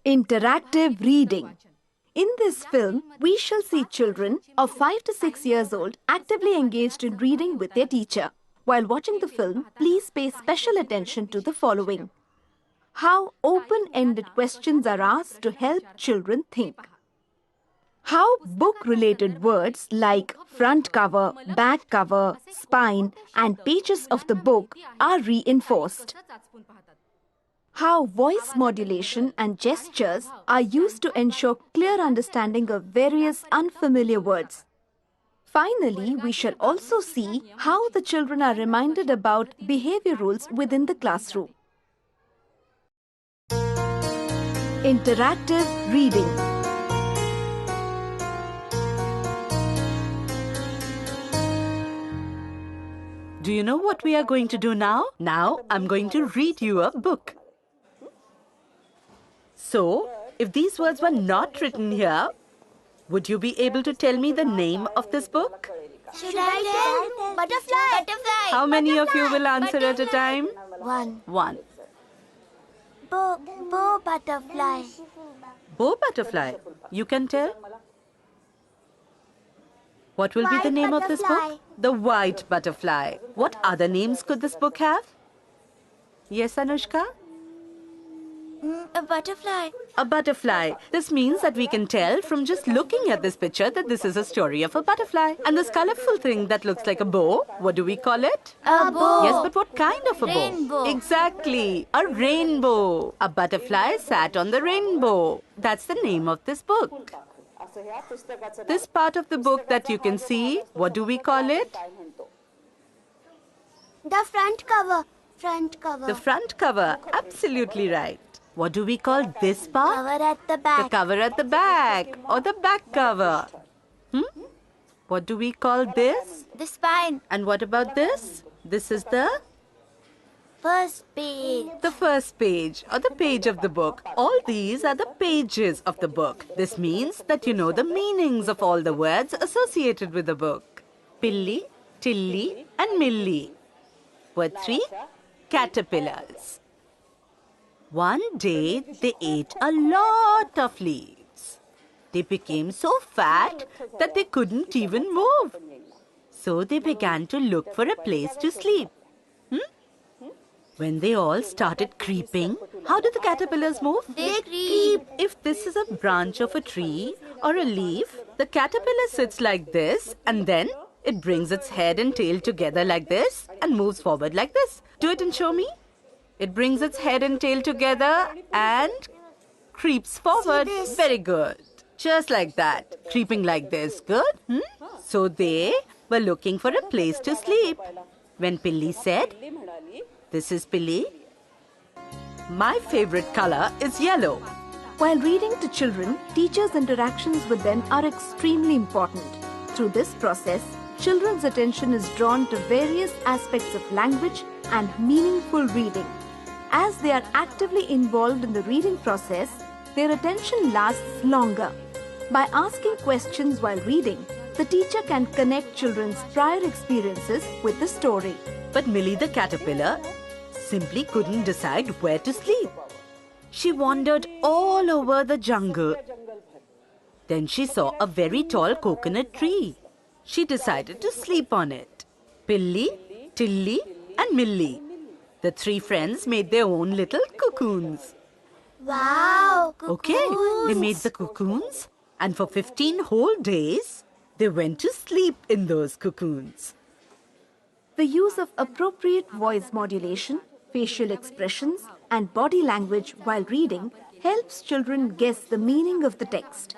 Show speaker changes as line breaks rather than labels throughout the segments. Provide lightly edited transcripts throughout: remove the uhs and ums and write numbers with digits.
Interactive reading. In this film, we shall see children of 5 to 6 years old actively engaged in reading with their teacher. While watching the film, please pay special attention to the following. How open-ended questions are asked to help children think. How book-related words like front cover, back cover, spine, and pages of the book are reinforced. How voice modulation and gestures are used to ensure clear understanding of various unfamiliar words. Finally, we shall also see how the children are reminded about behavior rules within the classroom. Interactive reading.
Do you know what we are going to do now? Now, I'm going to read you a book. So, if these words were not written here, would you be able to tell me the name of this book?
Should I tell? Butterfly. Butterfly.
How many of you will answer at a time? One.
Bow butterfly.
Bow butterfly. You can tell? What will be the name of this book? The White Butterfly. What other names could this book have? Yes, Anushka?
A butterfly.
A butterfly. This means that we can tell from just looking at this picture that this is a story of a butterfly. And this colorful thing that looks like a bow, what do we call it?
A bow.
Yes, but what kind of a
Rainbow.
bow? Exactly. A rainbow. A butterfly sat on the rainbow. That's the name of this book. This part of the book that you can see, what do we call it?
The front cover. Front cover.
The front cover. Absolutely right. What do we call this part?
Cover at the
The
back.
cover at the back or the back cover. What do we call this?
The spine.
And what about this? This is the
First page.
or the page of the book. All these are the pages of the book. This means that you know the meanings of all the words associated with the book. Pilli, Tilly and Millie were 3 caterpillars. One day they ate a lot of leaves. They became so fat that they couldn't even move. So they began to look for a place to sleep. When they all started creeping, how do the caterpillars move?
They creep.
If this is a branch of a tree or a leaf, the caterpillar sits like this and then it brings its head and tail together like this and moves forward like this. Do it and show me. It brings its head and tail together and creeps forward.
See this?
Very good. Just like that. Creeping like this. Good? So they were looking for a place to sleep. When Pilli said, "This is Pilli. My favorite color is yellow."
While reading to children, teachers' interactions with them are extremely important. Through this process, children's attention is drawn to various aspects of language and meaningful reading. As they are actively involved in the reading process, their attention lasts longer. By asking questions while reading, the teacher can connect children's prior experiences with the story.
But Millie the caterpillar simply couldn't decide where to sleep. She wandered all over the jungle. Then she saw a very tall coconut tree. She decided to sleep on it. Pilli, Tilly and Millie, the 3 friends, made their own little cocoons.
Wow.
Okay, they made the cocoons and for 15 whole days, they went to sleep in those cocoons.
The use of appropriate voice modulation, facial expressions, and body language while reading helps children guess the meaning of the text.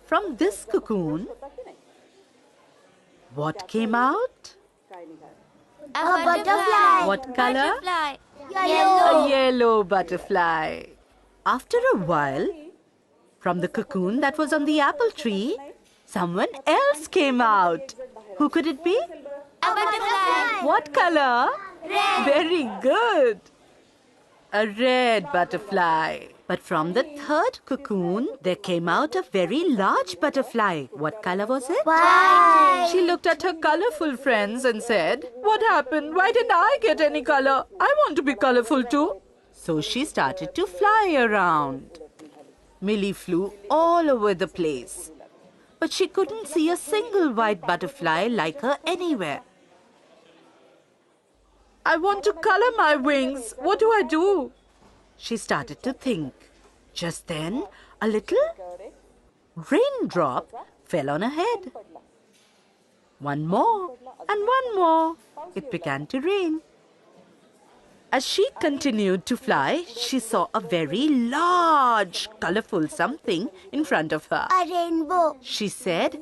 From this cocoon, what came out?
A butterfly.
What color?
Butterfly.
A
Yellow.
yellow butterfly. After a while, from the cocoon that was on the apple tree, someone else came out. Who could it be?
A butterfly.
What color?
Red.
Very good. A red butterfly. But from the 3rd cocoon, there came out a very large butterfly. What color was it?
White.
She looked at her colorful friends and said, "What happened? Why didn't I get any color? I want to be colorful too." So she started to fly around. Millie flew all over the place, but she couldn't see a single white butterfly like her anywhere. I want to color my wings. What do I do? She started to think. Just then, a little raindrop fell on her head. One more and one more. It began to rain. As she continued to fly, she saw a very large, colorful something in front of her.
A rainbow.
She said,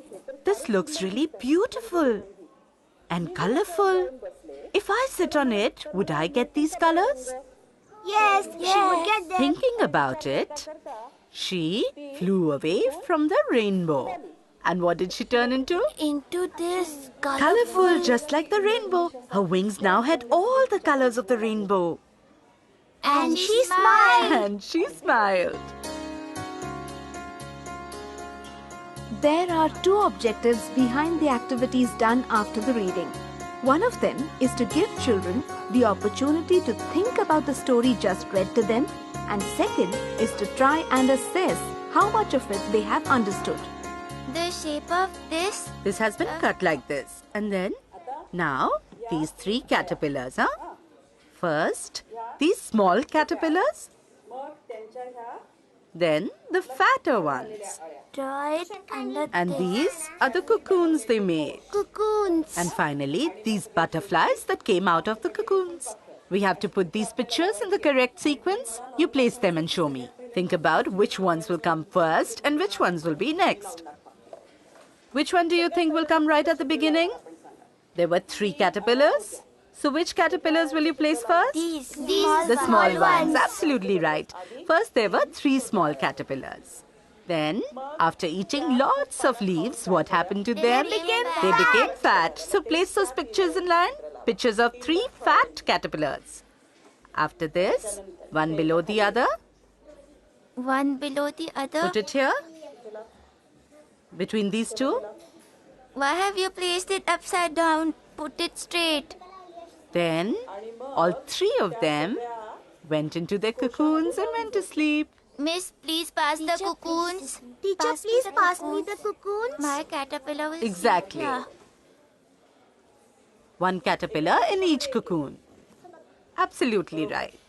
"This looks really beautiful and colorful. If I sit on it, would I get these colors?"
Yes, she would get them.
Thinking about it, she flew away from the rainbow. And what did she turn into?
Into this
Colorful, just like the rainbow. Her wings now had all the colors of the rainbow.
And she smiled.
And she smiled.
There are two objectives behind the activities done after the reading. One of them is to give children the opportunity to think about the story just read to them, and second is to try and assess how much of it they have understood.
The shape of this.
This has been cut like this. And then, now, these three caterpillars, huh? First, these small caterpillars. Then, the fatter ones.
Draw it under
And
this.
these are the cocoons they made.
Cocoons.
And finally, these butterflies that came out of the cocoons. We have to put these pictures in the correct sequence. You place them and show me. Think about which ones will come first and which ones will be next. Which one do you think will come right at the beginning? There were three caterpillars. So which caterpillars will you place first?
These
The small ones. Absolutely right. First there were three small caterpillars. Then, after eating lots of leaves, what happened to them? They became fat. So place those pictures in line. Pictures of three fat caterpillars. After this, one below the other.
One below the other.
Put it here. Between these two.
Why have you placed it upside down? Put it straight.
Then, all three of them went into their cocoons and went to sleep.
Miss, please pass the cocoons. Teacher, please pass me the cocoons. My caterpillar will
Exactly.
sleep here.
One caterpillar in each cocoon. Absolutely right.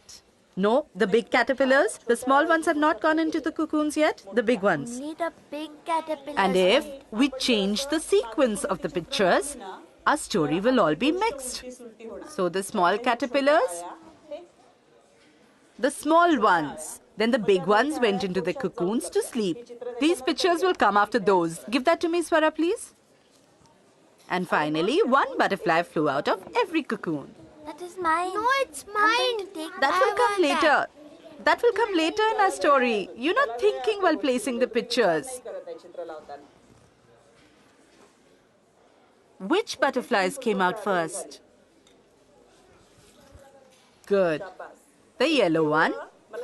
No, the big caterpillars, the small ones have not gone into the cocoons yet, the big ones.
Only the big caterpillars.
And if we change the sequence of the pictures, our story will all be mixed. So the small caterpillars, the small ones, then the big ones went into the cocoons to sleep. These pictures will come after those. Give that to me, Swara, please. And finally, one butterfly flew out of every cocoon.
That is mine. No, it's mine.
That will come later. That will come later in our story. You're not thinking while placing the pictures. Which butterflies came out first? Good. The yellow one.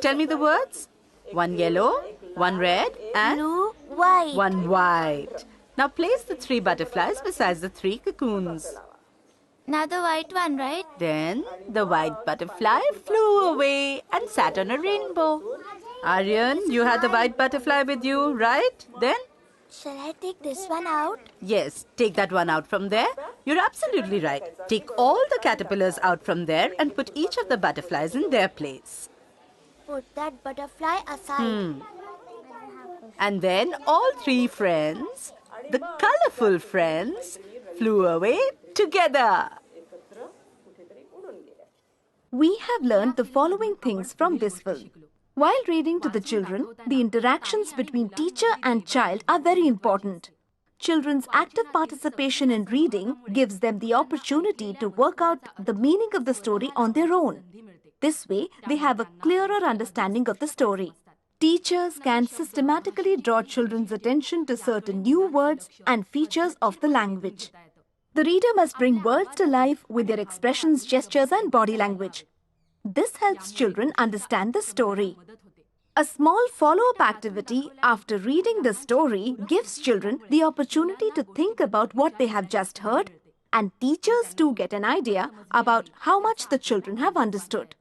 Tell me the words. One yellow, one red, and
Blue, white.
one white. Now place the three butterflies beside the three cocoons.
Now the white one, right?
Then the white butterfly flew away and sat on a rainbow. Aryan, you had the white butterfly with you, right? Then?
Shall I take this one out?
Yes, take that one out from there. You're absolutely right. Take all the caterpillars out from there and put each of the butterflies in their place.
Put that butterfly aside.
And then all three friends, the colorful friends, flew away together.
We have learned the following things from this film. While reading to the children, the interactions between teacher and child are very important. Children's active participation in reading gives them the opportunity to work out the meaning of the story on their own. This way, they have a clearer understanding of the story. Teachers can systematically draw children's attention to certain new words and features of the language. The reader must bring words to life with their expressions, gestures, and body language. This helps children understand the story. A small follow-up activity after reading the story gives children the opportunity to think about what they have just heard, and teachers too get an idea about how much the children have understood.